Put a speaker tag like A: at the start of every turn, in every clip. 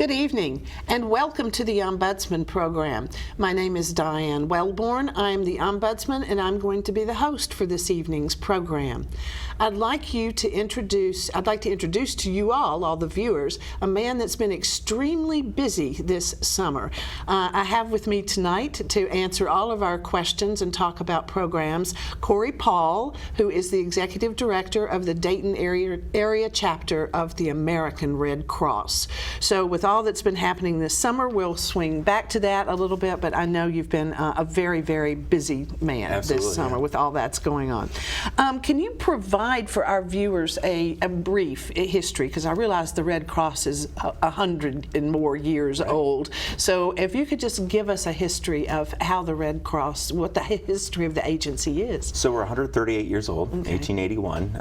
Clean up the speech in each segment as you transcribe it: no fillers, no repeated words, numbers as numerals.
A: Good evening, and welcome to the Ombudsman program. My name is Diane Welborn. I'm the Ombudsman, and I'm going to be the host for this evening's program. I'd like to introduce to you all the viewers, a man that's been extremely busy this summer. I have with me tonight to answer all of our questions and talk about programs, Cory Paul, who is the Executive Director of the Dayton area chapter of the American Red Cross. So with all that's been happening this summer, we'll swing back to that a little bit, but I know you've been a very, very busy man this summer with all that's going on. Can you provide for our viewers a brief history, because I realize the Red Cross is 100 and more years old. So if you could just give us a history of how the Red Cross, what the history of the agency is.
B: So we're 138 years old, 1881.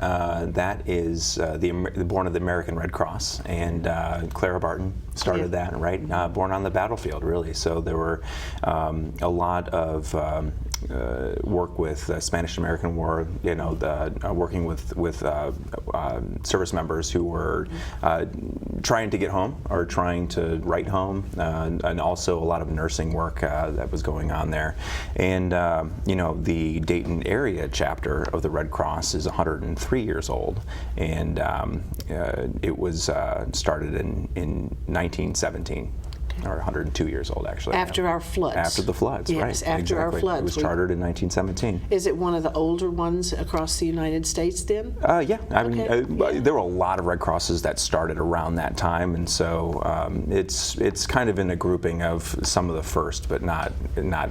B: That is born of the American Red Cross, and Clara Barton started that, right? Born on the battlefield, really. So there were a lot of work with the Spanish-American War, working with service members who were trying to get home or trying to write home, and also a lot of nursing work that was going on there. And the Dayton area chapter of the Red Cross is 103 years old, and it was started in 1917. Or 102 years old, actually.
A: After our floods.
B: After the floods,
A: yes,
B: right.
A: Yes, after
B: exactly.
A: our floods.
B: It was chartered in 1917.
A: Is it one of the older ones across the United States then?
B: Yeah. I mean, there were a lot of Red Crosses that started around that time, and so it's kind of in a grouping of some of the first, but not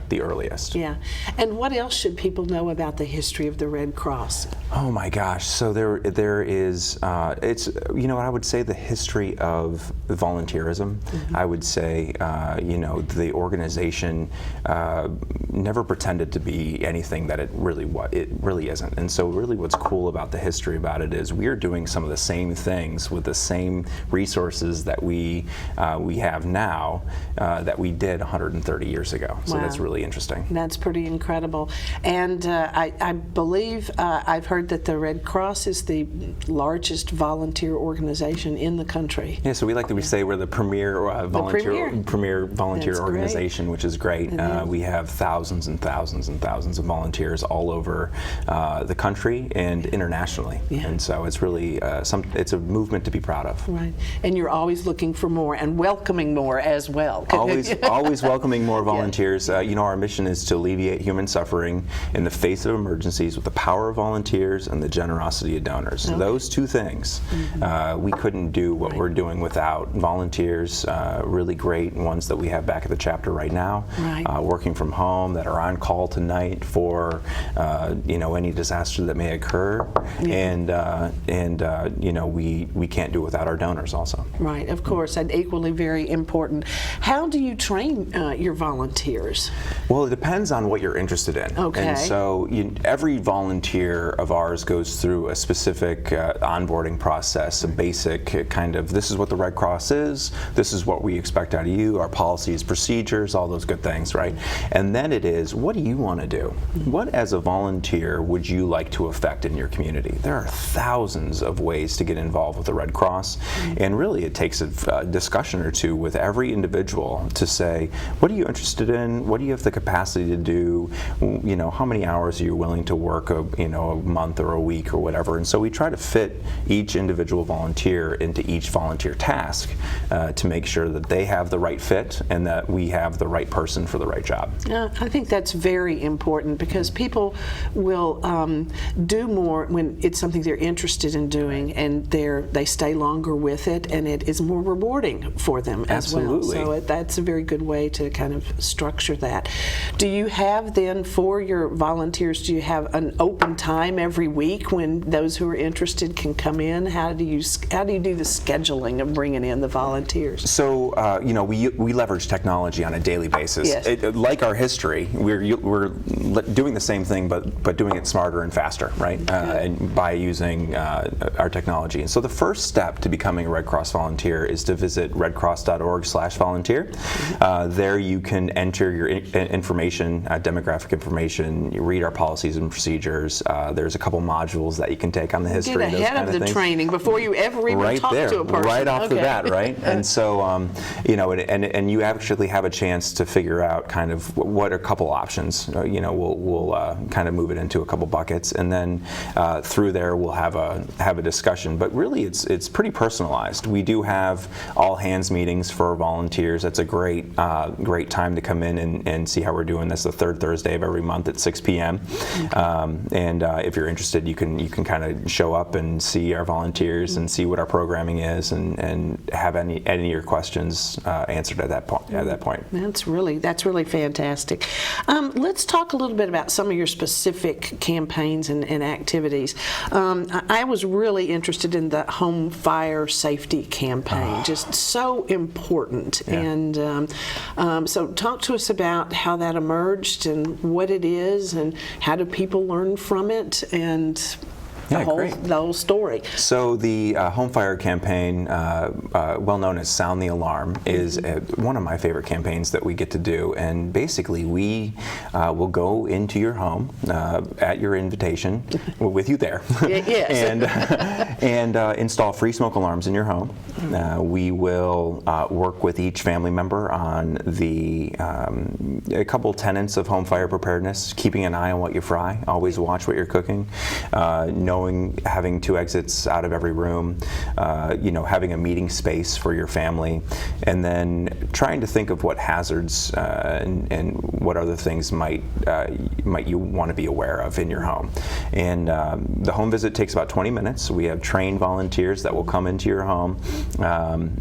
B: the earliest.
A: Yeah. And what else should people know about the history of the Red Cross?
B: Oh my gosh. So there is, it's, I would say the history of volunteerism. I would say the organization never pretended to be anything that it really isn't. And so really what's cool about the history about it is we're doing some of the same things with the same resources that we have now that we did 130 years ago. So that's really interesting.
A: That's pretty incredible. And I believe I've heard that the Red Cross is the largest volunteer organization in the country.
B: Yeah, so we say we're the premier volunteer organization, which is great. We have thousands and thousands and thousands of volunteers all over the country and internationally, and so it's really it's a movement to be proud of. Right,
A: and you're always looking for more and welcoming more as well.
B: Always welcoming more volunteers. Our mission is to alleviate human suffering in the face of emergencies with the power of volunteers and the generosity of donors. Okay. Those two things, we couldn't do what we're doing without volunteers, really great ones that we have back at the chapter right now, working from home, that are on call tonight for any disaster that may occur, and we can't do it without our donors also.
A: Right, of course, and equally very important. How do you train your volunteers?
B: Well, it depends on what you're interested in.
A: Okay.
B: And so every volunteer of ours goes through a specific onboarding process, a basic kind of, this is what the Red Cross is, this is what we expect out of you, our policies, procedures, all those good things, right? And then it is, what do you want to do? What as a volunteer would you like to affect in your community? There are thousands of ways to get involved with the Red Cross, and really it takes a discussion or two with every individual to say, what are you interested in? What do you have the capacity to do? How many hours are you willing to work a month or a week or whatever? And so we try to fit each individual volunteer into each volunteer task to make sure that they have the right fit and that we have the right person for the right job.
A: I think that's very important, because people will do more when it's something they're interested in doing, and they stay longer with it, and it is more rewarding for them as well. So that's a very good way to kind of structure that. Do you have then, for your volunteers, do you have an open time every week when those who are interested can come in? How do you do the scheduling of bringing in the volunteers?
B: So we leverage technology on a daily basis.
A: Yes.
B: Like our history, theory. We're doing the same thing, but doing it smarter and faster, right? And by using our technology. And so the first step to becoming a Red Cross volunteer is to visit redcross.org/volunteer. There you can enter your information, demographic information. You read our policies and procedures. There's a couple modules that you can take on the history.
A: Get ahead of the training before you ever even talk to a person.
B: Right off the bat, right? And so, and you actually have a chance to figure out kind of what are a couple options. We'll kind of move it into a couple buckets, and then through there we'll have a discussion. But really, it's pretty personalized. We do have all hands meetings for volunteers. That's a great time to come in and see how we're doing. That's the third Thursday of every month at 6 p.m. And if you're interested, you can kind of show up and see our volunteers and see what our programming is, and have any of your questions answered at that point.
A: That's really fantastic. Let's talk a little bit about some of your specific campaigns and activities. I was really interested in the home fire safety campaign, just so important.
B: Yeah.
A: And so talk to us about how that emerged and what it is, and how do people learn from it, and the whole story.
B: So the home fire campaign, well known as Sound the Alarm, is one of my favorite campaigns that we get to do. And basically, we will go into your home at your invitation, with you there,
A: yes.
B: and install free smoke alarms in your home. We will work with each family member on a couple tenets of home fire preparedness: keeping an eye on what you fry, always watch what you're cooking, having 2 exits out of every room, having a meeting space for your family, and then trying to think of what hazards and what other things might you want to be aware of in your home. And the home visit takes about 20 minutes. We have trained volunteers that will come into your home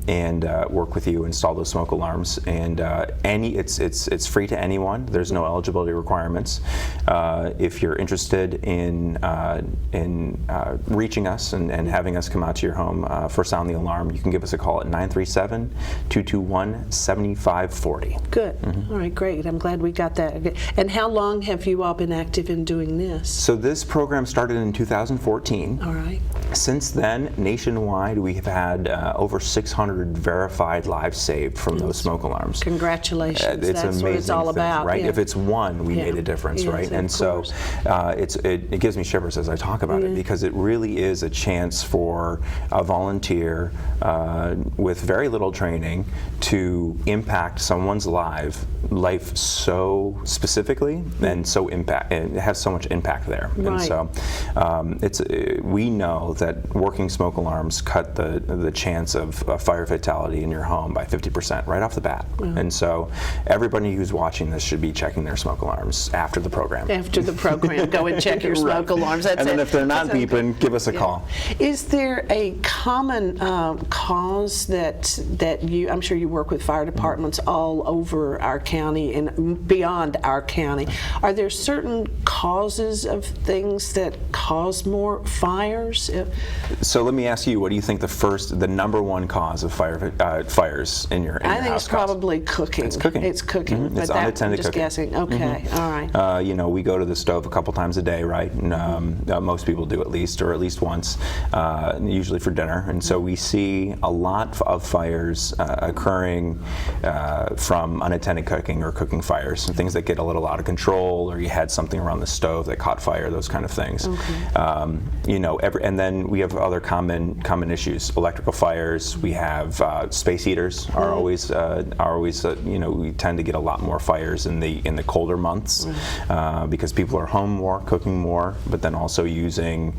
B: and work with you, install those smoke alarms. And it's free to anyone. There's no eligibility requirements. If you're interested in reaching us and having us come out to your home for Sound the Alarm, you can give us a call at 937-221-7540.
A: Good. All right, great. I'm glad we got that. And how long have you all been active in doing this?
B: So this program started in 2014.
A: All right.
B: Since then, nationwide, we have had over 600 verified lives saved from those smoke alarms.
A: Congratulations.
B: It's
A: That's
B: amazing
A: what it's all
B: thing,
A: about.
B: right?
A: Yeah.
B: If it's one, we made a difference,
A: Yes,
B: right?
A: of
B: And so
A: course.
B: it gives me shivers as I talk about it, because it really is a chance for a volunteer with very little training to impact someone's life so specifically, and it has so much impact there.
A: Right.
B: And so we know that working smoke alarms cut the chance of a fire fatality in your home by 50% right off the bat. And so everybody who's watching this should be checking their smoke alarms after the program.
A: After the program, go and check your smoke alarms. That's
B: and then
A: it.
B: if they're not beeping, give us a call.
A: Is there a common cause that I'm sure you work with fire departments all over our county and beyond our county. Are there certain causes of things that cause more fires?
B: So let me ask you, what do you think the number one cause of fires in your house?
A: I think it's probably cooking.
B: It's cooking.
A: It's cooking.
B: It's
A: But
B: unattended
A: I'm just
B: cooking.
A: guessing. Okay. All right.
B: We go to the stove a couple times a day, right? And most people do at least once, usually for dinner. And so we see a lot of fires occurring from unattended cooking or cooking fires, and things that get a little out of control, or you had something around the stove that caught fire, those kind of things. Okay. And then we have other common issues: electrical fires. We have space heaters are always we tend to get a lot more fires in the colder months because people are home more, cooking more, but then also using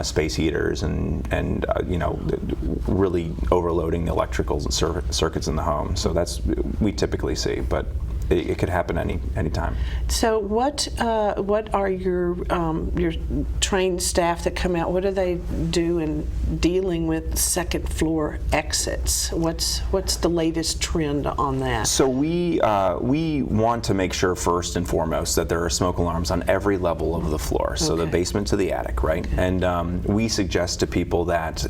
B: space heaters and really overloading the electrical circuits in the home. So that's we typically see, but it could happen any time.
A: So what are your trained staff that come out? What do they do in dealing with second floor exits? What's the latest trend on that?
B: So we want to make sure first and foremost that there are smoke alarms on every level of the floor. So the basement to the attic, right? Okay. And we suggest to people that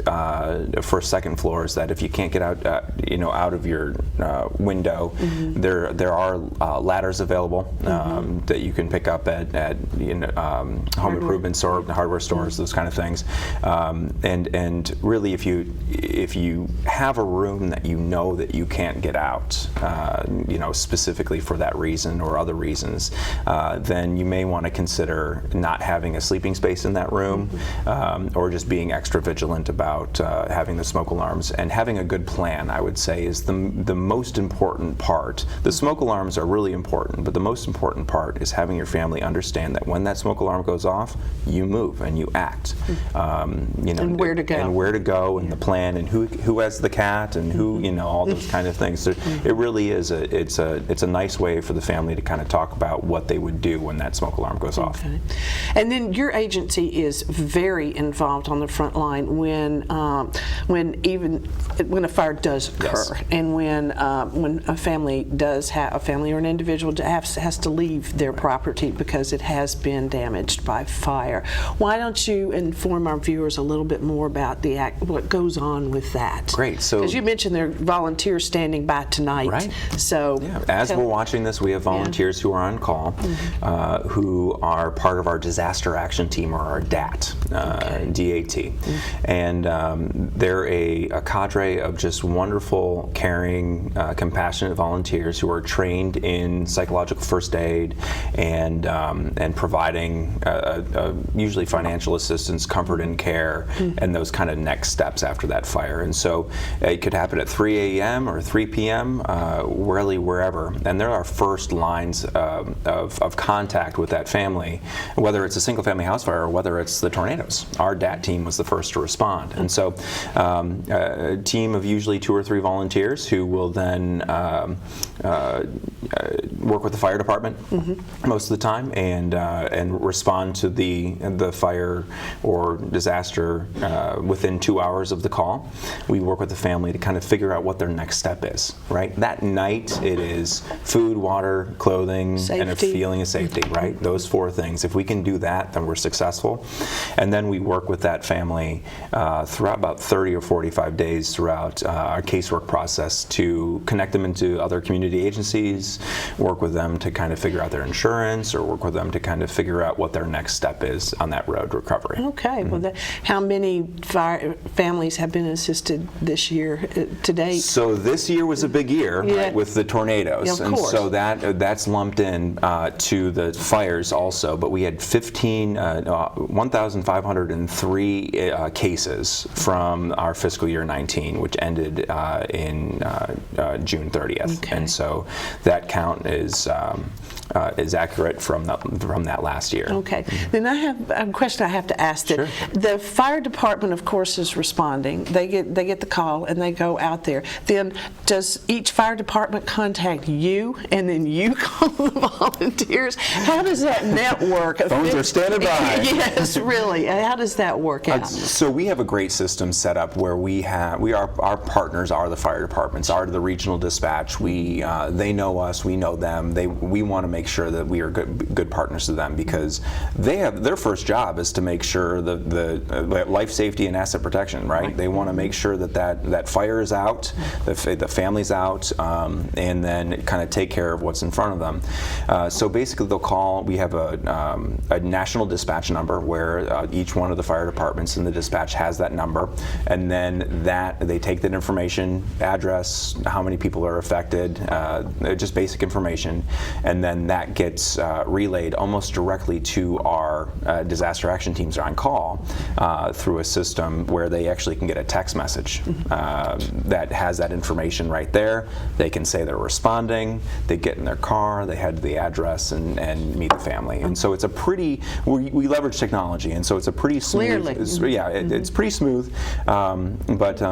B: for second floors that if you can't get out of your window, there are ladders available that you can pick up at home improvement store, hardware stores, those kind of things. And really, if you have a room that you know that you can't get out, specifically for that reason or other reasons, then you may want to consider not having a sleeping space in that room, or just being extra vigilant about having the smoke alarms. And having a good plan, I would say, is the most important part. The smoke alarms are really important, but the most important part is having your family understand that when that smoke alarm goes off, you move and you act.
A: And where to go.
B: And where to go, and the plan, and who has the cat, and who, all those kind of things. So it really is it's a nice way for the family to kind of talk about what they would do when that smoke alarm goes off.
A: Okay. And then your agency is very involved on the front line when a fire does occur,
B: Yes.
A: and when a family or an individual has to leave their property because it has been damaged by fire. Why don't you inform our viewers a little bit more about what goes on with that?
B: Great. So,
A: because you mentioned there are volunteers standing by tonight.
B: Right.
A: So
B: as we're watching this, we have volunteers who are on call, who are part of our disaster action team, or our DAT, DAT. And they're a cadre of just wonderful, caring, compassionate volunteers who are trained in psychological first aid and providing usually financial assistance, comfort and care, and those kind of next steps after that fire. And so it could happen at 3 a.m. or 3 p.m., really wherever. And they're our first lines of contact with that family, whether it's a single family house fire or whether it's the tornadoes. Our DAT team was the first to respond. And so a team of usually 2 or 3 volunteers who will then work with the fire department most of the time and respond to the fire or disaster within 2 hours of the call. We work with the family to kind of figure out what their next step is, right? That night it is food, water, clothing, and a feeling of safety, right? Those 4 things. If we can do that, then we're successful. And then we work with that family throughout about 30 or 45 days throughout our casework process to connect them into other community agencies, work with them to kind of figure out their insurance, or work with them to kind of figure out what their next step is on that road to recovery.
A: Okay. Well, how many families have been assisted this year to date?
B: So this year was a big year, right, with the tornadoes,
A: of
B: and
A: course.
B: so that's lumped in to the fires also. But we had 1,503 cases from our fiscal year 19, which ended in June 30th, and so that count is accurate from that last year.
A: Okay. Then I have a question I have to ask.
B: Sure.
A: The fire department, of course, is responding. They get the call and they go out there. Then does each fire department contact you, and then you call the volunteers? How does that network?
B: Phones are standing by.
A: Yes, really. How does that work out?
B: So we have a great system set up where our partners are the fire departments, are the regional dispatch. They know us, we know them. We want to make sure that we are good partners to them, because their first job is to make sure the life safety and asset protection, right? They want to make sure that fire is out, the family's out, and then kind of take care of what's in front of them. So basically they'll call. We have a national dispatch number where each one of the fire departments in the dispatch has that number, and then they take that information, address, how many people are affected, just basic information, and then that gets relayed almost directly to our disaster action teams on call through a system where they actually can get a text message that has that information right there. They can say they're responding, they get in their car, they head to the address and meet the family. And so it's a pretty, we leverage technology, and so it's a pretty smooth, it's pretty smooth, but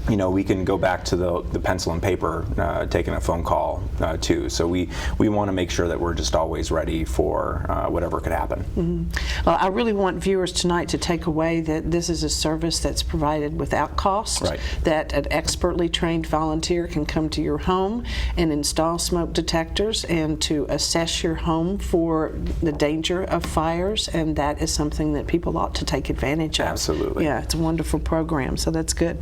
B: we can go back to the pencil and paper, taking a phone call too. So we want to make sure that we're just always ready for whatever could happen.
A: Well, I really want viewers tonight to take away that this is a service that's provided without cost,
B: right,
A: that an expertly trained volunteer can come to your home and install smoke detectors and to assess your home for the danger of fires, and that is something that people ought to take advantage of.
B: Absolutely.
A: Yeah, it's a wonderful program, so that's good.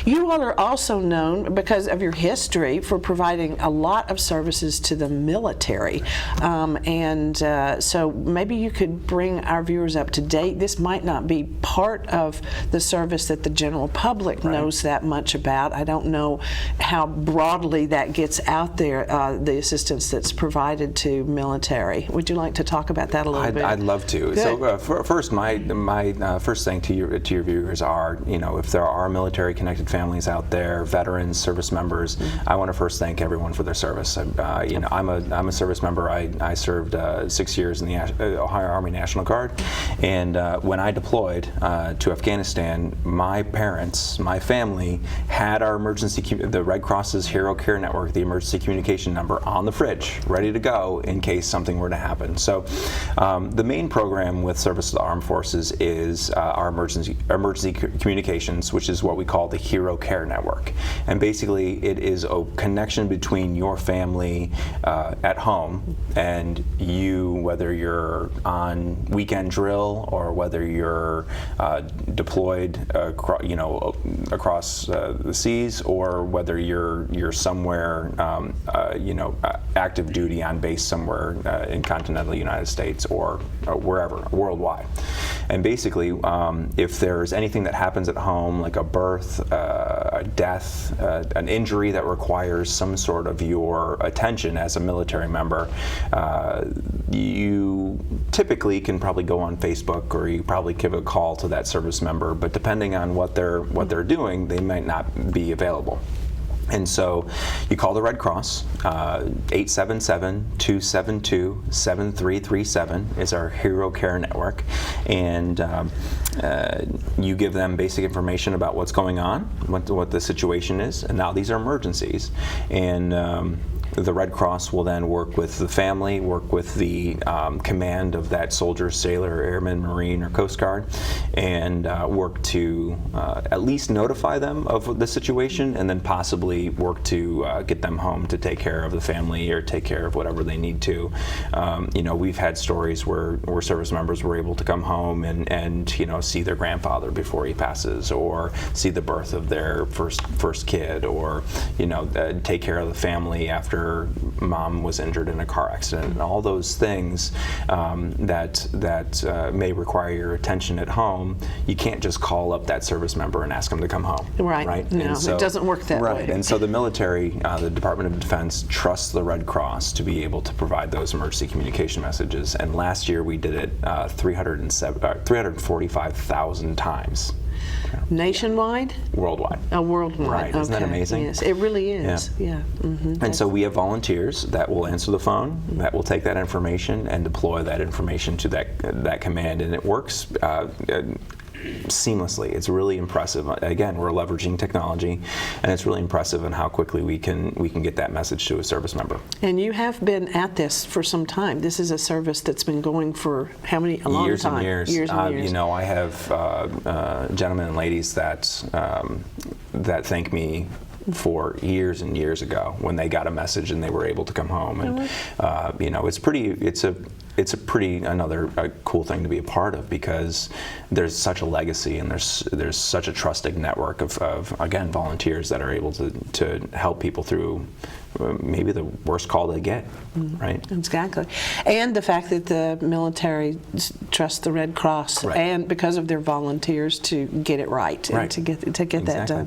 A: You all are also known because of your history for providing a lot of services to the military. So maybe you could bring our viewers up to date. This might not be part of the service that the general public knows that much about. I don't know how broadly that gets out there, the assistance that's provided to military. Would you like to talk about that a little bit?
B: I'd love to.
A: Good.
B: So first, my first thing to your viewers are, if there are military-connected families out there, veterans, service members, I want to first thank everyone for their service. I'm a service member. I served 6 years in the Ohio Army National Guard, and when I deployed to Afghanistan, my parents, my family, had our the Red Cross's Hero Care Network, the emergency communication number, on the fridge, ready to go in case something were to happen. So the main program with Service to the Armed Forces is our emergency communications, which is what we call the Hero Care Network. And basically it is a connection between your family at home and you, whether you're on weekend drill or whether you're deployed across the seas, or whether you're somewhere active duty on base somewhere in continental United States or wherever, worldwide. And basically, if there's anything that happens at home, like a birth, a death, an injury that requires some sort of your attention as a military member, you typically can probably go on Facebook, or you probably give a call to that service member, but depending on what they're doing, they might not be available. And so you call the Red Cross. 877-272-7337 is our Hero Care Network, and you give them basic information about what's going on, what the situation is. And now these are emergencies, and the Red Cross will then work with the family, work with the command of that soldier, sailor, airman, Marine, or Coast Guard, and work to at least notify them of the situation, and then possibly work to get them home to take care of the family or take care of whatever they need to. We've had stories where service members were able to come home and see their grandfather before he passes, or see the birth of their first kid, or take care of the family after mom was injured in a car accident, and all those things that may require your attention at home. You can't just call up that service member and ask them to come home. Right.
A: No, it doesn't work that way.
B: And so the military, the Department of Defense, trusts the Red Cross to be able to provide those emergency communication messages. And last year we did it 345,000 times.
A: Nationwide?
B: Worldwide.
A: Oh, worldwide.
B: Right. Isn't that amazing?
A: Yes, it really is. Yeah. Mm-hmm.
B: And so we have volunteers that will answer the phone, that will take that information and deploy that information to that command, and it works seamlessly. It's really impressive. Again, we're leveraging technology, and it's really impressive in how quickly we can get that message to a service member.
A: And you have been at this for some time. This is a service that's been going for how many? A long
B: years
A: time.
B: And years.
A: Years and years.
B: I have gentlemen and ladies that thank me for years and years ago when they got a message and they were able to come home, and it's a pretty cool thing to be a part of, because there's such a legacy, and there's such a trusted network of again, volunteers that are able to help people through maybe the worst call they get, right?
A: Exactly. And the fact that the military trusts the Red Cross, and because of their volunteers, to get it right, and to get that done.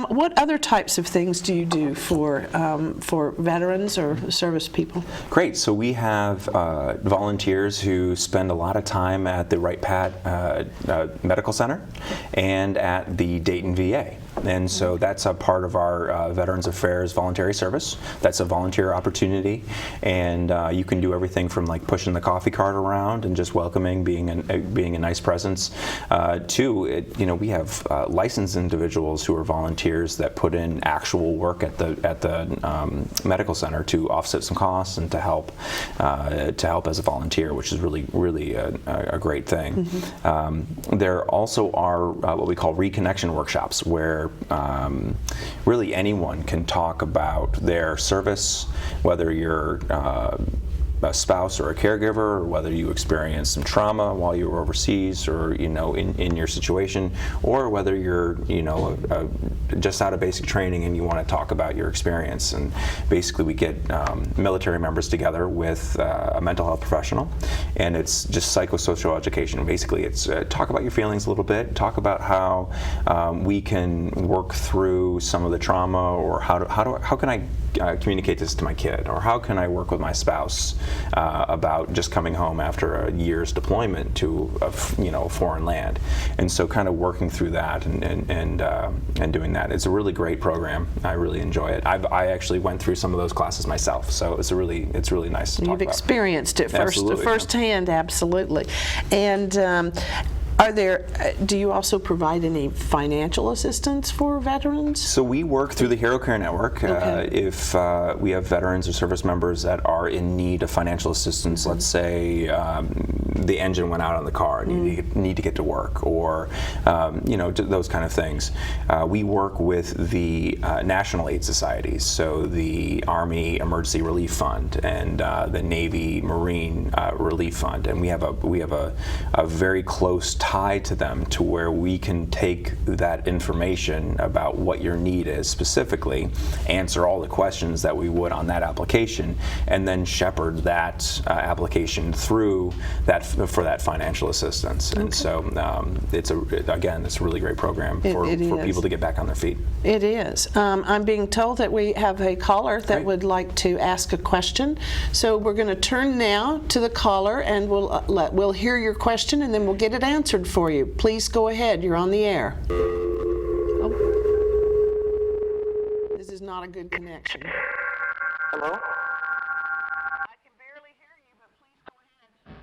A: What other types of things do you do for veterans or service people?
B: Great. So we have volunteers who spend a lot of time at the Wright Pat Medical Center and at the Dayton VA. And so that's a part of our Veterans Affairs voluntary service. That's a volunteer opportunity, and you can do everything from like pushing the coffee cart around and just welcoming, being a nice presence, to we have licensed individuals who are volunteers that put in actual work at the medical center to offset some costs and to help as a volunteer, which is really a great thing. There also are what we call reconnection workshops, where really anyone can talk about their service, whether you're a spouse or a caregiver, or whether you experienced some trauma while you were overseas, or in your situation, or whether you're just out of basic training and you want to talk about your experience. And basically, we get military members together with a mental health professional, and it's just psychosocial education. Basically, it's talk about your feelings a little bit, talk about how we can work through some of the trauma, or how can I communicate this to my kid, or how can I work with my spouse about just coming home after a year's deployment to a foreign land. And so kind of working through that and doing that. It's a really great program. I really enjoy it. I actually went through some of those classes myself, so it's really nice to talk about.
A: You've experienced it
B: Absolutely,
A: firsthand, absolutely. And do you also provide any financial assistance for veterans?
B: So we work through the Hero Care Network.
A: Okay.
B: If we have veterans or service members that are in need of financial assistance, let's say the engine went out on the car and you need to get to work, or those kind of things. We work with the national aid societies, so the Army Emergency Relief Fund and the Navy Marine Relief Fund, and we have a very close tie to them, to where we can take that information about what your need is specifically, answer all the questions that we would on that application, and then shepherd that application through that for that financial assistance. And so it's a really great program for people to get back on their feet.
A: It is. I'm being told that we have a caller that would like to ask a question. So we're going to turn now to the caller, and we'll hear your question, and then we'll get it answered for you. Please go ahead. You're on the air. Oh. This is not a good connection.
C: Hello?
A: I can barely hear you, but please go ahead.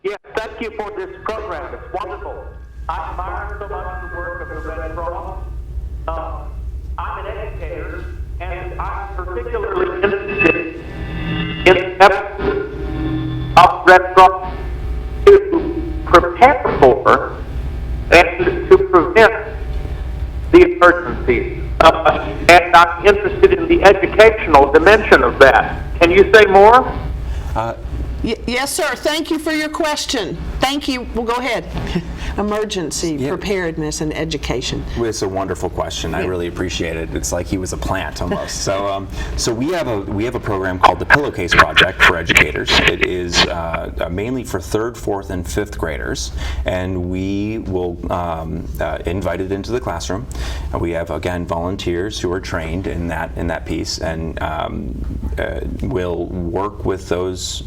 C: Yes, thank you for this program. It's wonderful. I admire so much the work of the Red Cross. I'm an educator, and I'm particularly interested in the efforts of Red Cross to prepare for and to prevent the emergencies. And I'm interested in the educational dimension of that. Can you say more?
A: Yes, sir. Thank you for your question. Thank you. Well, go ahead. Emergency preparedness and education.
B: It's a wonderful question. I really appreciate it. It's like he was a plant almost. So we have a program called the Pillowcase Project for educators. It is mainly for 3rd, 4th, and 5th graders, and we will invite it into the classroom. We have, again, volunteers who are trained in that piece, and will work with those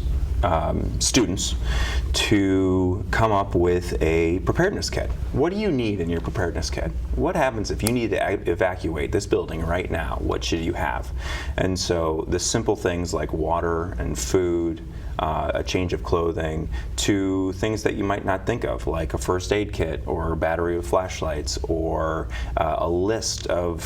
B: students to come up with a preparedness kit. What do you need in your preparedness kit? What happens if you need to evacuate this building right now? What should you have? And so the simple things like water and food, a change of clothing, to things that you might not think of, like a first aid kit or a battery of flashlights, or a list of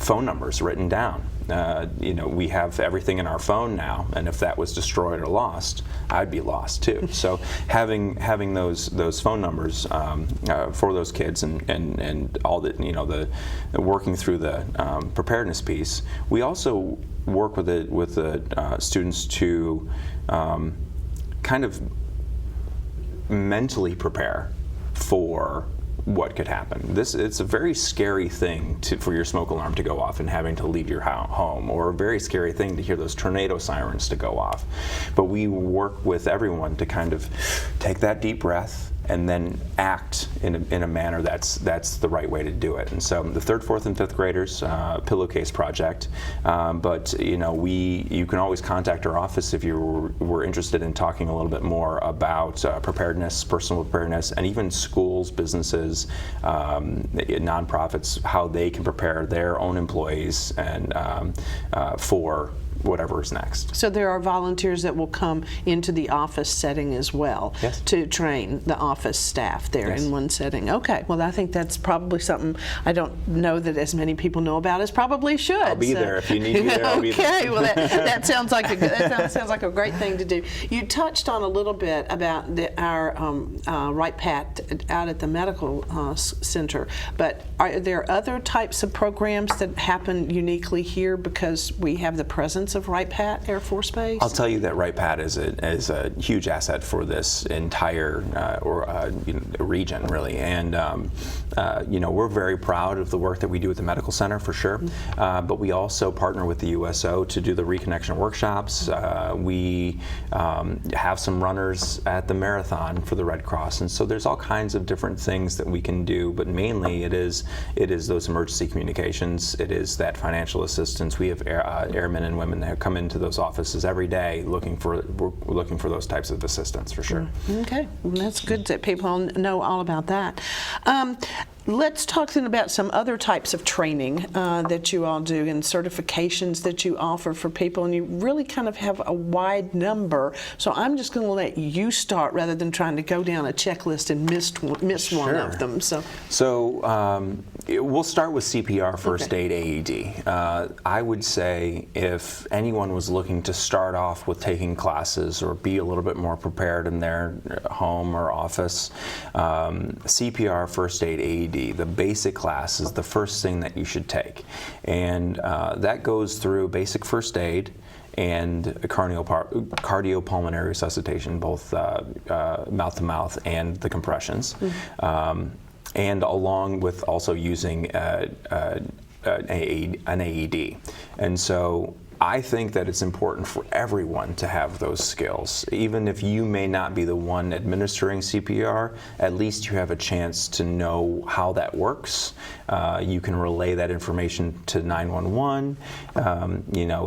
B: phone numbers written down. We have everything in our phone now, and if that was destroyed or lost, I'd be lost too. So having those phone numbers for those kids, and all the working through the preparedness piece. We also work with the students to kind of mentally prepare for what could happen. It's a very scary thing for your smoke alarm to go off and having to leave your home, or a very scary thing to hear those tornado sirens to go off. But we work with everyone to kind of take that deep breath and then act in a manner that's the right way to do it. And so the 3rd, 4th, and 5th graders, Pillowcase Project. But you can always contact our office if you were interested in talking a little bit more about preparedness, personal preparedness, and even schools, businesses, nonprofits, how they can prepare their own employees and for whatever is next.
A: So there are volunteers that will come into the office setting as well.
B: Yes.
A: To train the office staff there.
B: Yes.
A: In one setting. Okay, well, I think that's probably something I don't know that as many people know about as probably should.
B: I'll be there if you need me there. I'll be there.
A: Okay, well, that sounds like a great thing to do. You touched on a little bit about our Right Pat out at the medical center, but are there other types of programs that happen uniquely here because we have the presence residents of Wright Pat Air Force Base?
B: I'll tell you that Wright Pat is a huge asset for this entire region, really. And we're very proud of the work that we do at the medical center, for sure. But we also partner with the USO to do the reconnection workshops. We have some runners at the marathon for the Red Cross, and so there's all kinds of different things that we can do. But mainly, it is those emergency communications. It is that financial assistance. We have airmen and women that come into those offices every day looking for those types of assistance, for sure.
A: Okay, well, that's good that people know all about that. Let's talk then about some other types of training that you all do and certifications that you offer for people, and you really kind of have a wide number. So I'm just going to let you start rather than trying to go down a checklist and miss one of them.
B: So we'll start with CPR, first aid, AED. I would say if anyone was looking to start off with taking classes or be a little bit more prepared in their home or office, CPR, first aid, AED, the basic class is the first thing that you should take. And that goes through basic first aid and cardiopulmonary resuscitation, both mouth-to-mouth and the compressions. And along with also using an AED. And so I think that it's important for everyone to have those skills. Even if you may not be the one administering CPR, at least you have a chance to know how that works. You can relay that information to 911.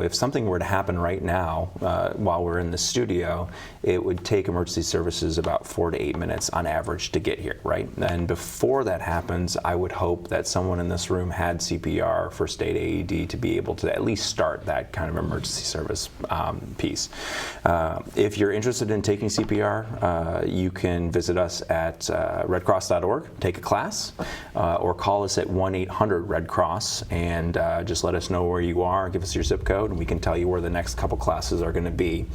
B: If something were to happen right now while we're in the studio, it would take emergency services about 4 to 8 minutes on average to get here, right? And before that happens, I would hope that someone in this room had CPR, first aid, AED to be able to at least start that kind of emergency service piece. If you're interested in taking CPR, you can visit us at redcross.org, take a class, or call us at 1-800-RED-CROSS and just let us know where you are, give us your zip code, and we can tell you where the next couple classes are going to be.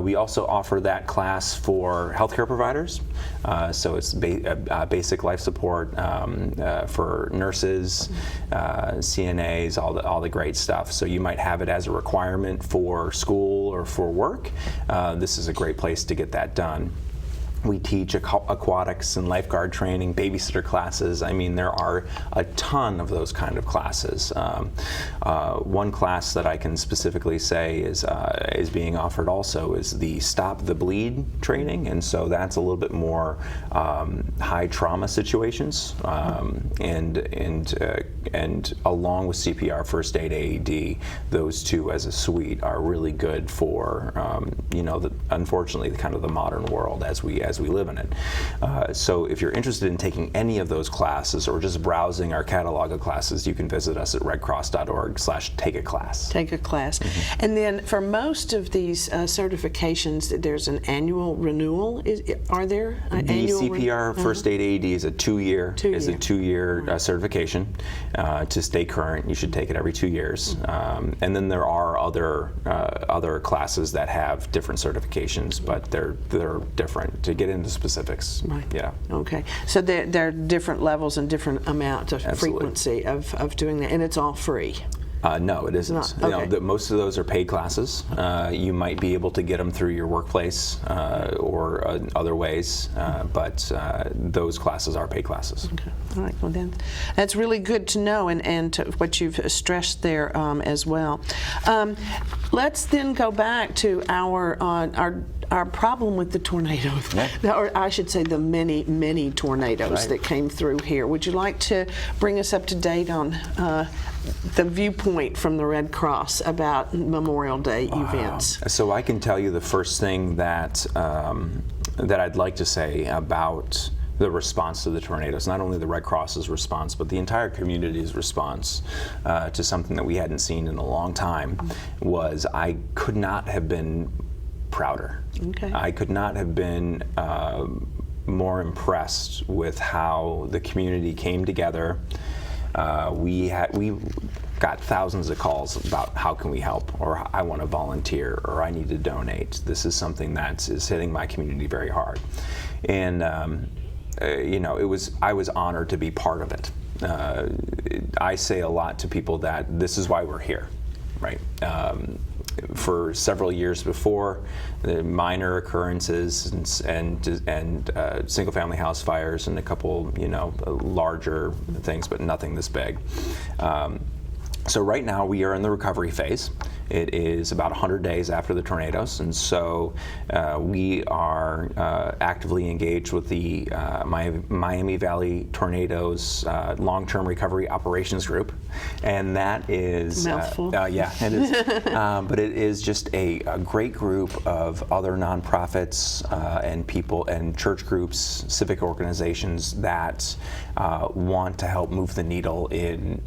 B: We also offer that class for healthcare providers, so it's basic life support for nurses, CNAs, all the great stuff. So you might have it as a requirement for school or for work. This is a great place to get that done. We teach aquatics and lifeguard training, babysitter classes. I mean, there are a ton of those kind of classes. One class that I can specifically say is being offered also is the Stop the Bleed training, and so that's a little bit more high trauma situations, and along with CPR, first aid, AED, those two as a suite are really good for unfortunately kind of the modern world as we live in it. So if you're interested in taking any of those classes or just browsing our catalog of classes, you can visit us at redcross.org/take-a-class.
A: Take a class. And then for most of these certifications, there's an annual renewal. Are there an
B: the
A: annual
B: CPR first aid AED is a two-year certification. To stay current, you should take it every 2 years. And then there are other classes that have different certifications, but they're different. To get into specifics,
A: right?
B: Yeah.
A: Okay. So there are different levels and different amounts of
B: Absolutely.
A: frequency of doing that, and it's all free.
B: No, it isn't.
A: It's not. Okay.
B: Most of those are paid classes. You might be able to get them through your workplace or other ways, but those classes are paid classes.
A: Okay. All right. Well, then, that's really good to know, and to what you've stressed there as well. Let's then go back to our problem with the tornadoes, or I should say the many tornadoes that came through here. Would you like to bring us up to date on the viewpoint from the Red Cross about Memorial Day events?
B: So I can tell you the first thing that I'd like to say about the response to the tornadoes, not only the Red Cross's response, but the entire community's response to something that we hadn't seen in a long time, was I could not have been prouder.
A: Okay.
B: I could not have been more impressed with how the community came together. We got thousands of calls about how can we help, or I want to volunteer, or I need to donate. This is something that is hitting my community very hard, and I was honored to be part of it. I say a lot to people that this is why we're here. right? For several years before, the minor occurrences and single-family house fires and a couple, larger things, but nothing this big. So right now we are in the recovery phase. It is about 100 days after the tornadoes, and so we are actively engaged with the Miami Valley Tornadoes Long-Term Recovery Operations Group, and that is
A: mouthful.
B: Yeah, it is. But it is just a great group of other nonprofits and people and church groups, civic organizations that want to help move the needle in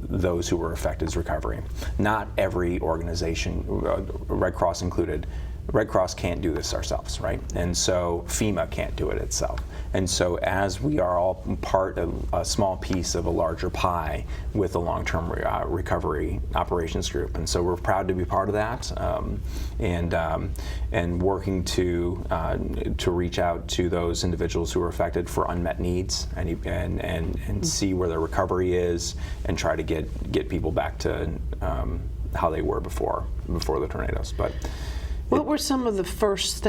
B: those who were affected recovery. Not every organization, Red Cross included, Red Cross can't do this ourselves, right? And so FEMA can't do it itself. And so as we are all part of a small piece of a larger pie with the long-term recovery operations group, and so we're proud to be part of that, and working to reach out to those individuals who are affected for unmet needs and see where their recovery is and try to get people back to how they were before the tornadoes. But
A: what were some of the first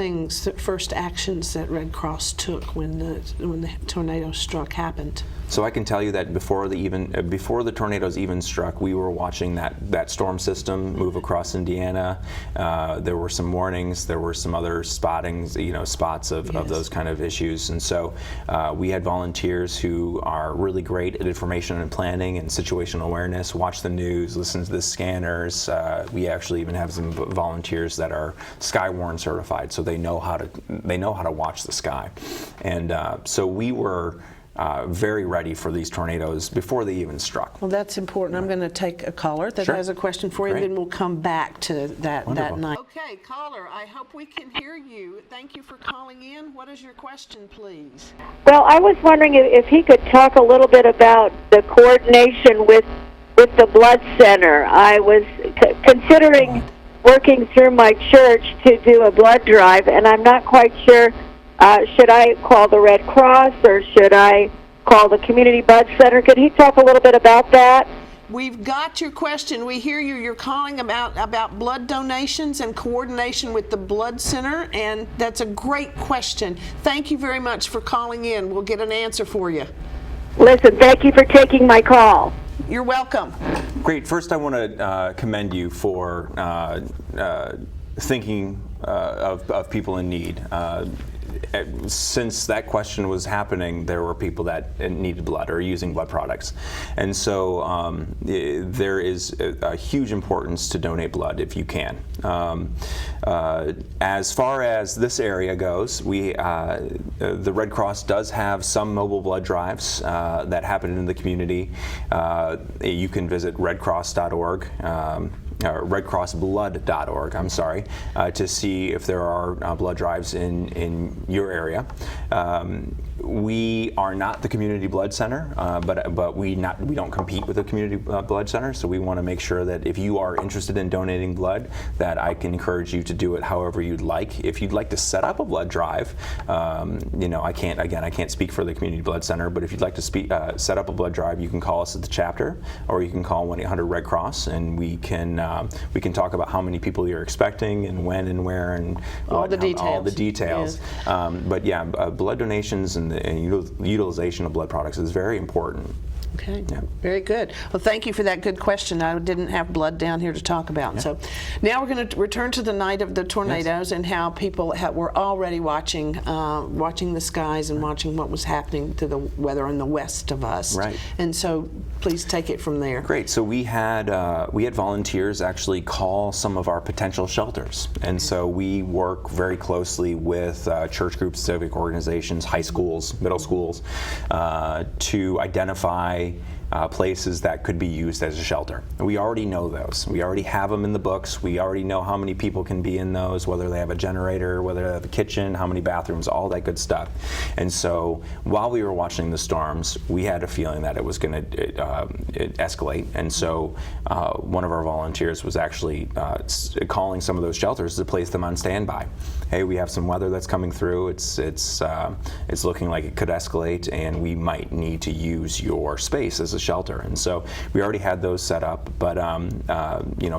A: actions that Red Cross took when the tornado happened?
B: So I can tell you that before the tornadoes even struck, we were watching that storm system move across Indiana. There were some warnings. There were some other spots of those kind of issues. And so we had volunteers who are really great at information and planning and situational awareness. Watch the news, listen to the scanners. We actually even have some volunteers that are Skywarn certified, so they know how to watch the sky. And so we were very ready for these tornadoes before they even struck.
A: Well, that's important. I'm going to take a caller that has a question for you, and then we'll come back to that night. Okay, caller, I hope we can hear you. Thank you for calling in. What is your question, please?
D: Well, I was wondering if he could talk a little bit about the coordination with the blood center. I was considering working through my church to do a blood drive, and I'm not quite sure. Should I call the Red Cross or should I call the Community Blood Center? Could he talk a little bit about that?
A: We've got your question. We hear you. You're calling about blood donations and coordination with the Blood Center, and that's a great question. Thank you very much for calling in. We'll get an answer for you.
D: Listen, thank you for taking my call.
A: You're welcome.
B: Great. First, I want to commend you for thinking of people in need. Since that question was happening, there were people that needed blood or using blood products. And so there is a huge importance to donate blood if you can. As far as this area goes, the Red Cross does have some mobile blood drives that happen in the community. You can visit redcross.org. redcrossblood.org, I'm sorry, to see if there are blood drives in your area. We are not the community blood center, but we don't compete with the community blood center, so we want to make sure that if you are interested in donating blood, that I can encourage you to do it however you'd like. If you'd like to set up a blood drive, I can't speak for the community blood center, but if you'd like to set up a blood drive, you can call us at the chapter, or you can call 1-800-RED CROSS, and we can talk about how many people you're expecting and when and where and
A: all the
B: details.
A: Yes.
B: But yeah, blood donations and utilization of blood products is very important.
A: Okay, very good. Well, thank you for that good question. I didn't have blood down here to talk about. So now we're going to return to the night of the tornadoes and how people were already watching the skies and watching what was happening to the weather in the west of us.
B: Right.
A: And so please take it from there.
B: Great. So we had volunteers actually call some of our potential shelters. And so we work very closely with church groups, civic organizations, high schools, middle schools, to identify places that could be used as a shelter. And we already know those. We already have them in the books. We already know how many people can be in those, whether they have a generator, whether they have a kitchen, how many bathrooms, all that good stuff. And so while we were watching the storms, we had a feeling that it was going to escalate. And so one of our volunteers was actually calling some of those shelters to place them on standby. Hey, we have some weather that's coming through. It's looking like it could escalate, and we might need to use your space as a shelter. And so we already had those set up, but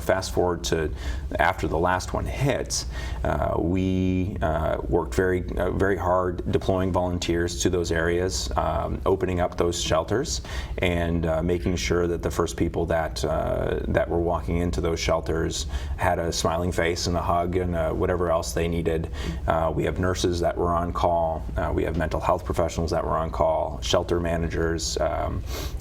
B: fast forward to after the last one hit, we worked very hard deploying volunteers to those areas, opening up those shelters, and making sure that the first people that were walking into those shelters had a smiling face and a hug and whatever else they needed. We have nurses that were on call. We have mental health professionals that were on call, shelter managers.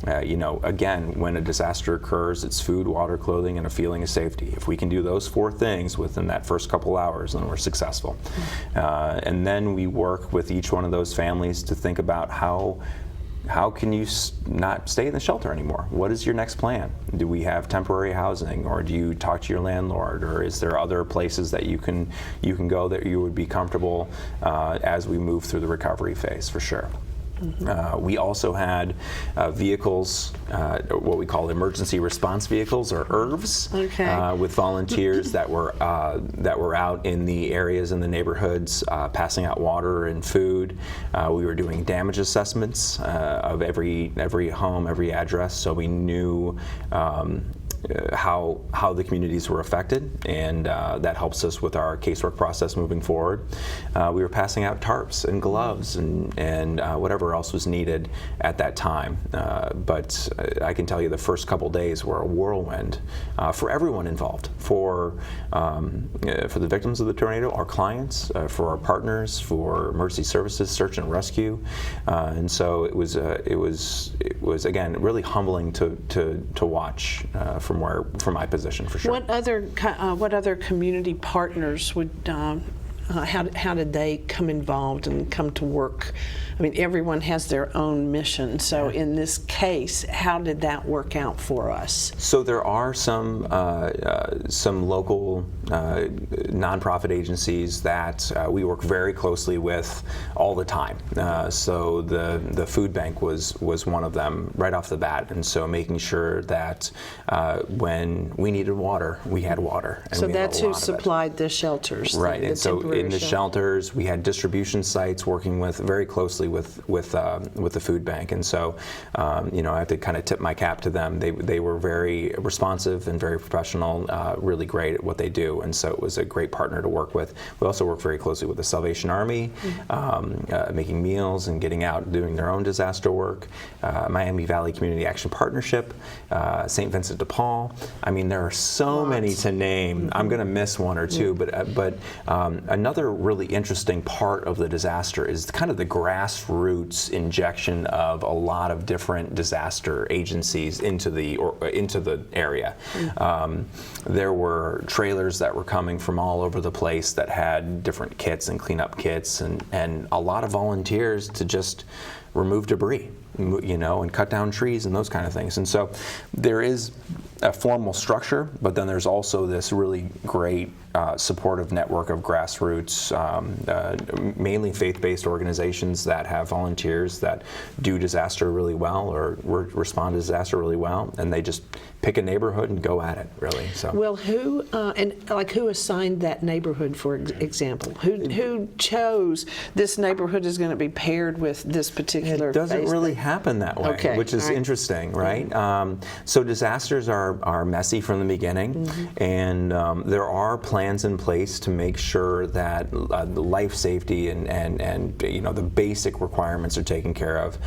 B: Again, when a disaster occurs, it's food, water, clothing, and a feeling of safety. If we can do those 4 things within that first couple hours, then we're successful. And then we work with each one of those families to think about how can you not stay in the shelter anymore? What is your next plan? Do we have temporary housing, or do you talk to your landlord, or is there other places that you can go that you would be comfortable as we move through the recovery phase, for sure. We also had vehicles, what we call emergency response vehicles, or ERVs, with volunteers that were out in the areas in the neighborhoods, passing out water and food. We were doing damage assessments of every home, every address, so we knew how the communities were affected, and that helps us with our casework process moving forward. We were passing out tarps and gloves and whatever else was needed at that time. But I can tell you the first couple days were a whirlwind for everyone involved, for the victims of the tornado, our clients, for our partners, for emergency services, search and rescue, and so it was again really humbling to watch from my position, for sure.
A: What other community partners would how did they come involved and come to work? I mean, everyone has their own mission, so in this case, how did that work out for us?
B: So there are some local nonprofit agencies that we work very closely with all the time. So the food bank was one of them right off the bat, and so making sure that when we needed water, we had water. And
A: so
B: we had
A: that's
B: a lot
A: who
B: of
A: supplied the shelters.
B: Right, and so in the shelters, we had distribution sites working very closely with the food bank, and so I have to kind of tip my cap to them. They were very responsive and very professional, really great at what they do, and so it was a great partner to work with. We also work very closely with the Salvation Army, making meals and getting out doing their own disaster work. Miami Valley Community Action Partnership, St. Vincent de Paul. I mean, there are so many to name. I'm going to miss one or two, but another really interesting part of the disaster is kind of the grassroots injection of a lot of different disaster agencies into the area. There were trailers that were coming from all over the place that had different kits and cleanup kits, and a lot of volunteers to just remove debris, and cut down trees and those kind of things. And so there is a formal structure, but then there's also this really great supportive network of grassroots, mainly faith-based organizations that have volunteers that do disaster really well or respond to disaster really well, and they just pick a neighborhood and go at it, really. So.
A: Well, who assigned that neighborhood, for example? Who chose this neighborhood is going to be paired with this particular?
B: It doesn't really happen that way, which is interesting, right? So disasters are messy from the beginning, and there are plans in place to make sure that the life safety and the basic requirements are taken care of,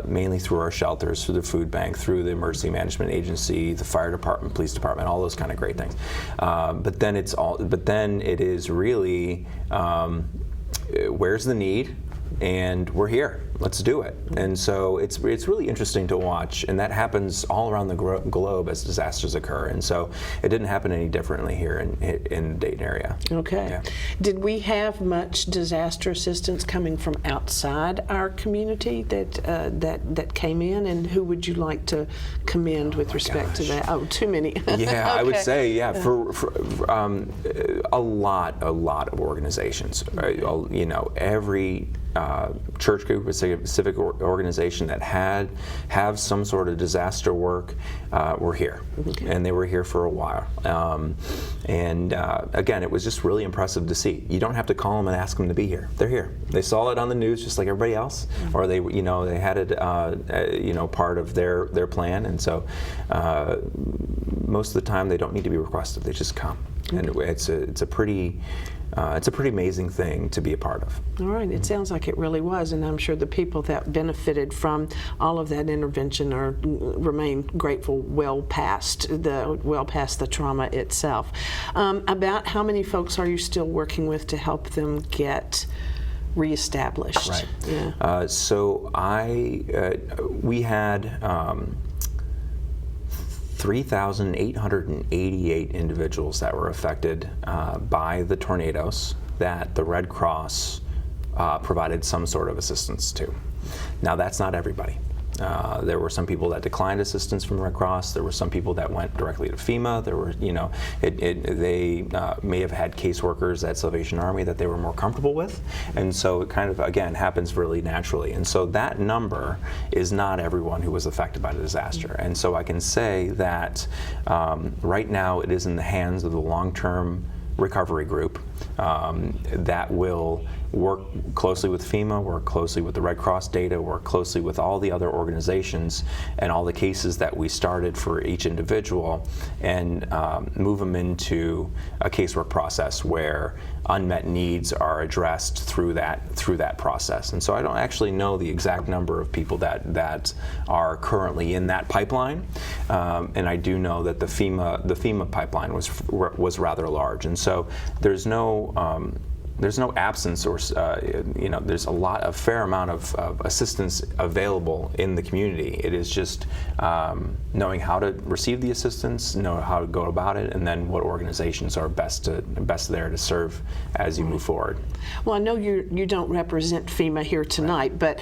B: mainly through our shelters, through the food bank, through the emergency management agency, the fire department, police department, all those kind of great things. But then it is really where's the need, and we're here. Let's do it. And so it's really interesting to watch, and that happens all around the globe as disasters occur. And so it didn't happen any differently here in the Dayton area.
A: Okay. Yeah. Did we have much disaster assistance coming from outside our community that came in, and who would you like to commend with respect to that? Oh, too many.
B: Yeah,
A: okay.
B: I would say for a lot of organizations. Every church group, civic organization that have some sort of disaster work were here, and they were here for a while. Again, it was just really impressive to see. You don't have to call them and ask them to be here. They're here. They saw it on the news just like everybody else, or they had it part of their plan, and so most of the time they don't need to be requested. They just come, and it's a pretty amazing thing to be a part of.
A: All right, it sounds like it really was, and I'm sure the people that benefited from all of that intervention remain grateful well past the trauma itself. About how many folks are you still working with to help them get reestablished?
B: Right.
A: Yeah.
B: So we had 3,888 individuals that were affected by the tornadoes that the Red Cross provided some sort of assistance to. Now, that's not everybody. There were some people that declined assistance from the Red Cross. There were some people that went directly to FEMA. There were, they may have had caseworkers at Salvation Army that they were more comfortable with, and so it kind of, again, happens really naturally. And so that number is not everyone who was affected by the disaster. And so I can say that right now it is in the hands of the long-term recovery group that will work closely with FEMA, work closely with the Red Cross data, work closely with all the other organizations and all the cases that we started for each individual, and move them into a casework process where unmet needs are addressed through that process. And so I don't actually know the exact number of people that are currently in that pipeline, and I do know that the FEMA pipeline was rather large, and so there's no absence, or there's a fair amount of assistance available in the community. It is just knowing how to receive the assistance, know how to go about it, and then what organizations are best there to serve as you move forward.
A: Well, I know you don't represent FEMA here tonight, but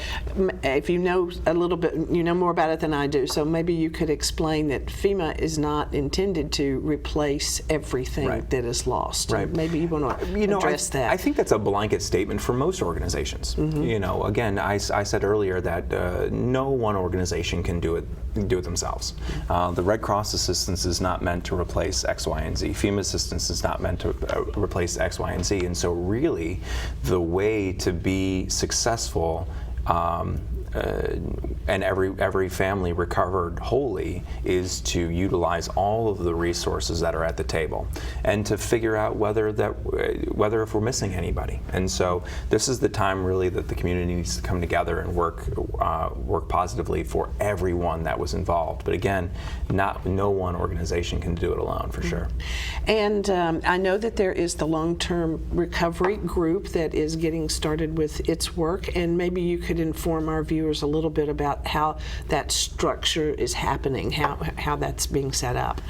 A: if you know a little bit, you know more about it than I do, so maybe you could explain that FEMA is not intended to replace everything that is lost.
B: Right.
A: Maybe you want to address that.
B: I think that's a blanket statement for most organizations. Again, I said earlier that no one organization can do it themselves. The Red Cross assistance is not meant to replace X, Y, and Z. FEMA assistance is not meant to replace X, Y, and Z. And so really, the way to be successful and every family recovered wholly is to utilize all of the resources that are at the table, and to figure out whether if we're missing anybody. And so this is the time really that the community needs to come together and work positively for everyone that was involved. But again, no one organization can do it alone, for sure.
A: And I know that there is the long-term recovery group that is getting started with its work, and maybe you could inform our viewers a little bit about how that structure is happening, how that's being set up.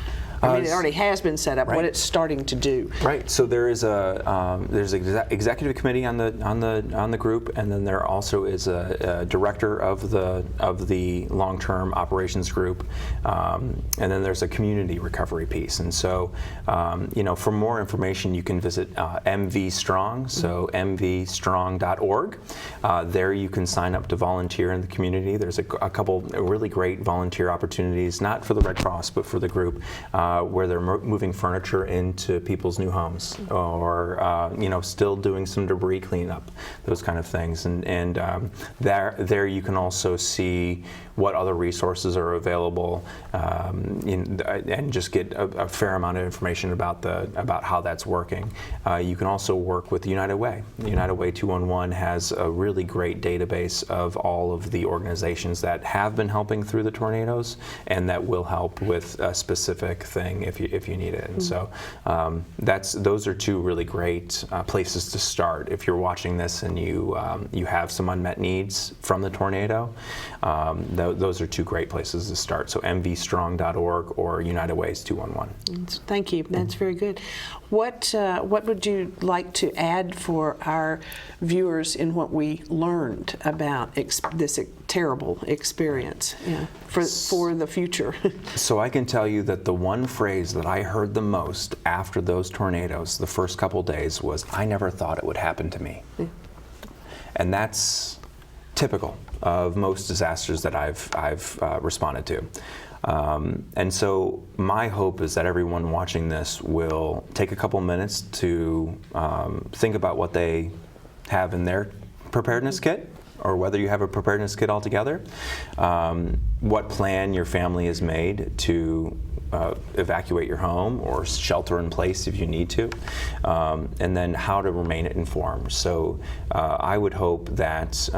A: I mean, it already has been set up. What it's starting to do.
B: Right. So there's an executive committee on the group, and then there also is a director of the long-term operations group, and then there's a community recovery piece. And so, for more information, you can visit MV Strong. So mvstrong.org. There you can sign up to volunteer in the community. There's a couple really great volunteer opportunities, not for the Red Cross, but for the group. Where they're moving furniture into people's new homes, or still doing some debris cleanup, those kind of things. And there you can also see what other resources are available, and just get a fair amount of information about how that's working. You can also work with United Way. United Way 211 has a really great database of all of the organizations that have been helping through the tornadoes, and that will help with a specific thing if you need it. And so those are two really great places to start if you're watching this and you have some unmet needs from the tornado. Those are two great places to start. So mvstrong.org or United Ways 211.
A: Thank you. That's very good. What would you like to add for our viewers in what we learned about this terrible experience for the future?
B: So I can tell you that the one phrase that I heard the most after those tornadoes the first couple days was, "I never thought it would happen to me." And that's typical of most disasters that I've responded to. And so my hope is that everyone watching this will take a couple minutes to think about what they have in their preparedness kit, or whether you have a preparedness kit altogether, what plan your family has made to evacuate your home or shelter in place if you need to, and then how to remain informed. So I would hope that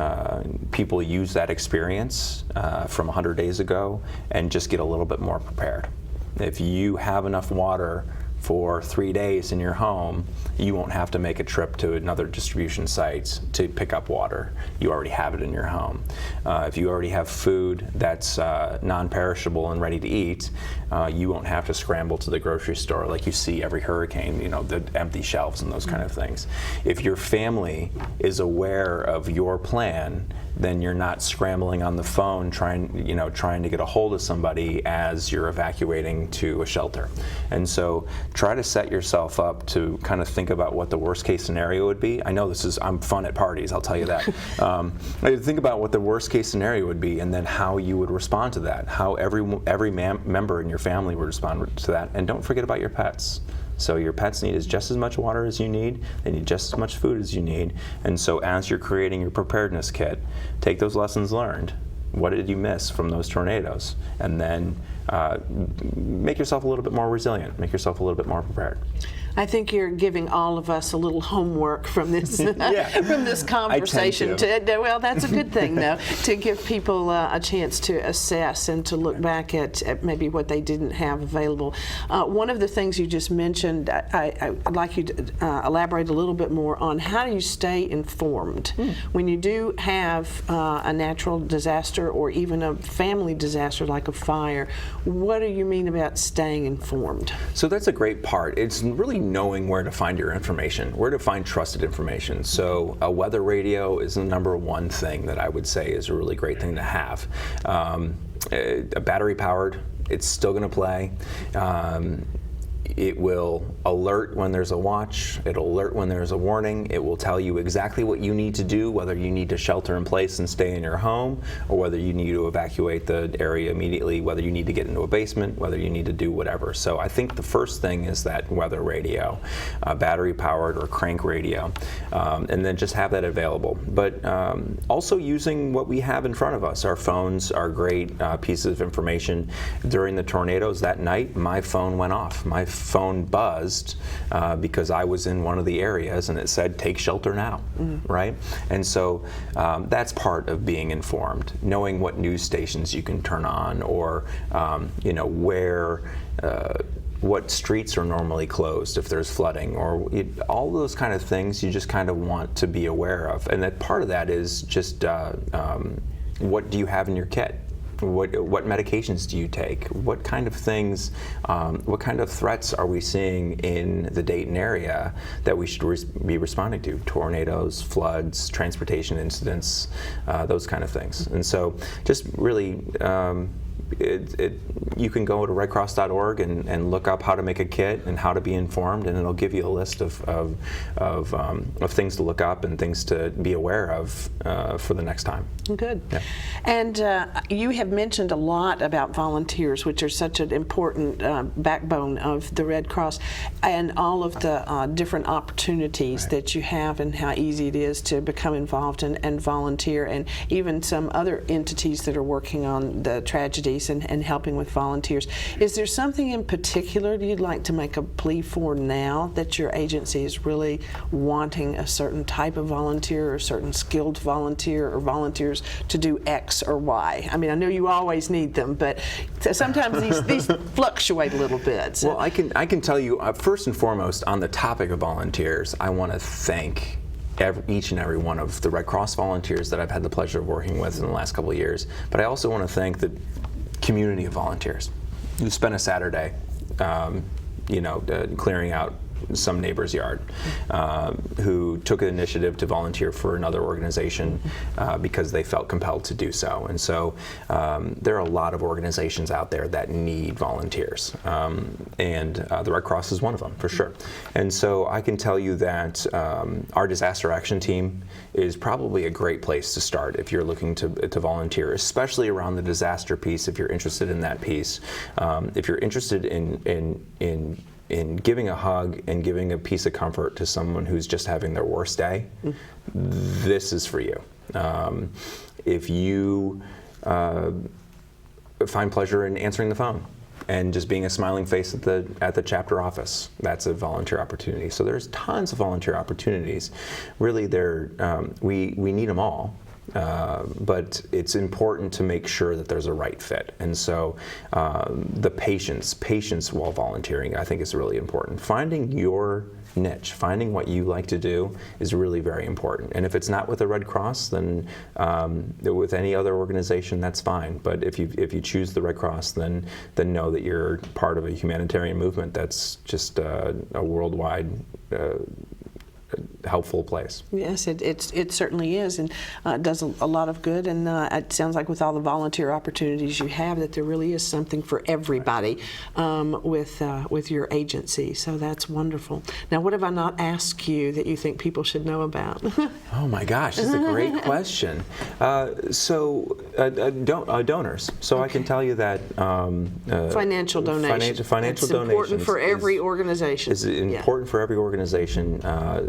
B: people use that experience from 100 days ago and just get a little bit more prepared. If you have enough water for 3 days in your home, you won't have to make a trip to another distribution site to pick up water. You already have it in your home. If you already have food that's non-perishable and ready to eat, you won't have to scramble to the grocery store like you see every hurricane, the empty shelves and those kind of things. If your family is aware of your plan, then you're not scrambling on the phone trying to get a hold of somebody as you're evacuating to a shelter. And so try to set yourself up to kind of think about what the worst case scenario would be. I know I'm fun at parties, I'll tell you that. Think about what the worst case scenario would be, and then how you would respond to that, how every member in your family would respond to that. And don't forget about your pets. So your pets need just as much water as you need, they need just as much food as you need, and so as you're creating your preparedness kit, take those lessons learned. What did you miss from those tornadoes? And then make yourself a little bit more resilient, make yourself a little bit more prepared.
A: I think you're giving all of us a little homework from this from this conversation. Well, that's a good thing, though, to give people a chance to assess and to look back at maybe what they didn't have available. One of the things you just mentioned, I'd like you to elaborate a little bit more on how do you stay informed when you do have a natural disaster or even a family disaster like a fire. What do you mean about staying informed?
B: So that's a great part. It's really knowing where to find your information, where to find trusted information. So a weather radio is the #1 thing that I would say is a really great thing to have. A battery powered, it's still going to play. It will alert when there's a watch, it'll alert when there's a warning, it will tell you exactly what you need to do, whether you need to shelter in place and stay in your home, or whether you need to evacuate the area immediately, whether you need to get into a basement, whether you need to do whatever. So I think the first thing is that weather radio, battery powered or crank radio, and then just have that available. But also using what we have in front of us. Our phones are great pieces of information. During the tornadoes that night, my phone went off. My phone buzzed because I was in one of the areas and it said, take shelter now, right? And so that's part of being informed, knowing what news stations you can turn on, or where, what streets are normally closed if there's flooding, or all those kind of things you just kind of want to be aware of. And that part of that is just what do you have in your kit? What medications do you take? What kind of things, what kind of threats are we seeing in the Dayton area that we should be responding to? Tornadoes, floods, transportation incidents, those kind of things. And so just really, you can go to redcross.org and look up how to make a kit and how to be informed, and it'll give you a list of things to look up and things to be aware of for the next time.
A: Good.
B: Yeah.
A: And you have mentioned a lot about volunteers, which are such an important backbone of the Red Cross, and all of the different opportunities that you have and how easy it is to become involved and volunteer, and even some other entities that are working on the tragedies and helping with volunteers. Is there something in particular you'd like to make a plea for now, that your agency is really wanting a certain type of volunteer or a certain skilled volunteer or volunteers to do X or Y? I mean, I know you always need them, but sometimes these fluctuate a little bit. So.
B: Well, I can tell you, first and foremost, on the topic of volunteers, I want to thank each and every one of the Red Cross volunteers that I've had the pleasure of working with in the last couple of years. But I also want to thank the community of volunteers who spent a Saturday, clearing out some neighbor's yard, who took an initiative to volunteer for another organization because they felt compelled to do so. And so there are a lot of organizations out there that need volunteers, and the Red Cross is one of them, for sure. And so I can tell you that our disaster action team is probably a great place to start if you're looking to volunteer, especially around the disaster piece, if you're interested in that piece. If you're interested in giving a hug and giving a piece of comfort to someone who's just having their worst day, this is for you. If you find pleasure in answering the phone and just being a smiling face at the chapter office, that's a volunteer opportunity. So there's tons of volunteer opportunities. Really, we need them all. But it's important to make sure that there's a right fit. And so the patience while volunteering, I think, is really important. Finding your niche, finding what you like to do is really very important. And if it's not with the Red Cross, then with any other organization, that's fine. But if you choose the Red Cross, then know that you're part of a humanitarian movement that's just a worldwide helpful place.
A: Yes, it certainly is, and does a lot of good. And it sounds like with all the volunteer opportunities you have, that there really is something for everybody with your agency. So that's wonderful. Now, what have I not asked you that you think people should know about?
B: Oh my gosh, that's a great question. So donors. So I can tell you that
A: financial donations.
B: Financial donations.
A: Important for every organization.
B: Is important for every organization.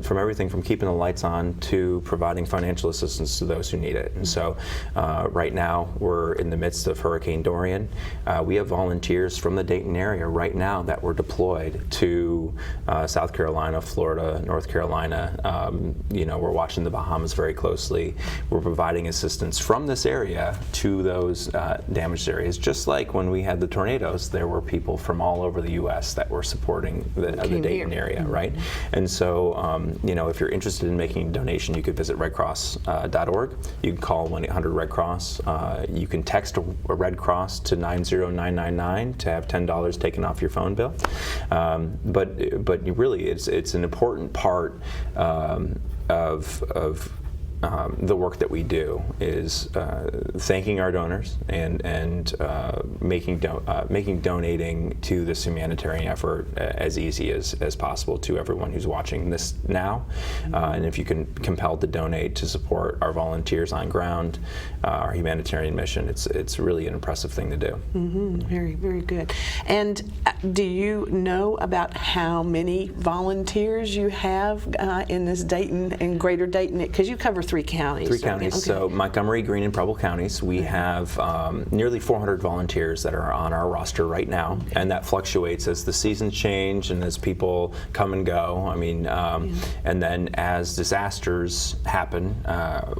B: From everything from keeping the lights on to providing financial assistance to those who need it. And so right now we're in the midst of Hurricane Dorian. We have volunteers from the Dayton area right now that were deployed to South Carolina, Florida, North Carolina. We're watching the Bahamas very closely. We're providing assistance from this area to those damaged areas. Just like when we had the tornadoes, there were people from all over the U.S. that were supporting the Dayton area, right? And so if you're interested in making a donation, you could visit redcross.org. You can call 1-800-RED-CROSS. You can text a Red Cross to 90999 to have $10 taken off your phone bill. But really, it's an important part of the work that we do is thanking our donors and making donating to this humanitarian effort as easy as possible to everyone who's watching this now. And if you can compelled to donate to support our volunteers on ground, our humanitarian mission, it's really an impressive thing to do.
A: Mm-hmm. Very, very good. And do you know about how many volunteers you have in this Dayton and Greater Dayton? Because you cover three counties.
B: Three counties. Okay. So Montgomery, Greene, and Preble counties. We have nearly 400 volunteers that are on our roster right now, and that fluctuates as the seasons change and as people come and go. I mean, and then as disasters happen,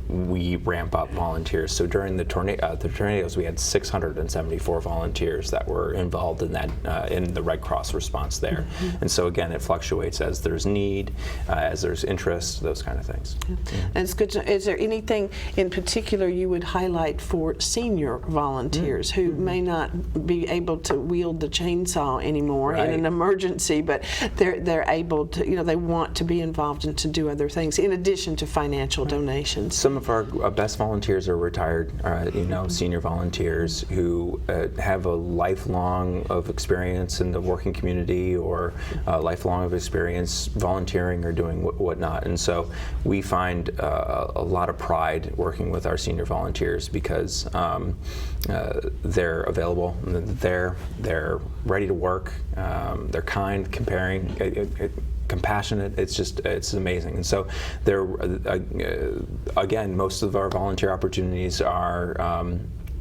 B: we ramp up volunteers. So during the tornadoes, we had 674 volunteers that were involved in that in the Red Cross response there. Mm-hmm. And so again, it fluctuates as there's need, as there's interest, those kind of things.
A: Yeah. And it's good to, is there anything in particular you would highlight for senior volunteers who may not be able to wield the chainsaw anymore in an emergency, but they're able to, they want to be involved and to do other things in addition to financial donations?
B: Some of our best volunteers are retired, senior volunteers who have a lifelong of experience in the working community or lifelong of experience volunteering or doing whatnot. And so we find a lot of pride working with our senior volunteers because they're available, they're ready to work, they're kind, compassionate. It's amazing. And so there, again, most of our volunteer opportunities are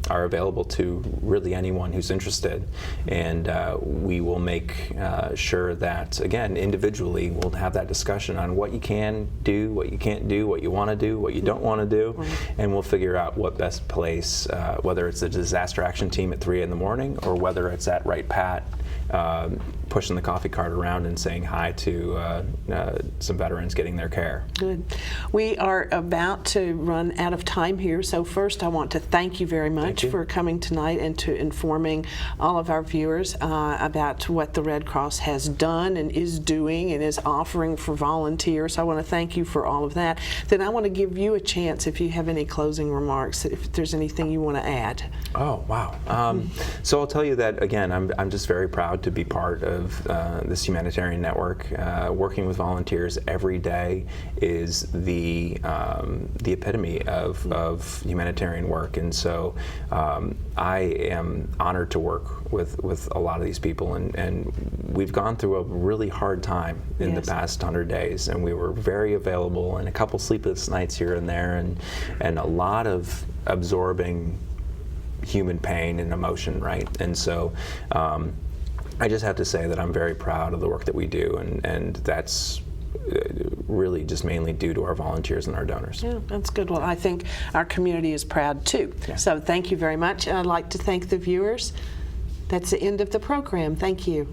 B: available to really anyone who's interested, and we will make sure that, again, individually we'll have that discussion on what you can do, what you can't do, what you want to do, what you don't want to do, and we'll figure out what best place, whether it's the disaster action team at 3 in the morning or whether it's at Wright Pat pushing the coffee cart around and saying hi to some veterans getting their care.
A: Good. We are about to run out of time here, so first I want to thank you very much for coming tonight and to informing all of our viewers about what the Red Cross has done and is doing and is offering for volunteers. I want to thank you for all of that. Then I want to give you a chance if you have any closing remarks, if there's anything you want to add.
B: Oh, wow. So I'll tell you that, again, I'm just very proud to be part of this humanitarian network. Working with volunteers every day is the epitome of humanitarian work, and so I am honored to work with a lot of these people, and we've gone through a really hard time in the past 100 days, and we were very available, and a couple sleepless nights here and there, and a lot of absorbing human pain and emotion, right? And so I just have to say that I'm very proud of the work that we do, and that's really just mainly due to our volunteers and our donors.
A: Yeah, that's good. Well, I think our community is proud too.
B: Yeah.
A: So thank you very much. And I'd like to thank the viewers. That's the end of the program. Thank you.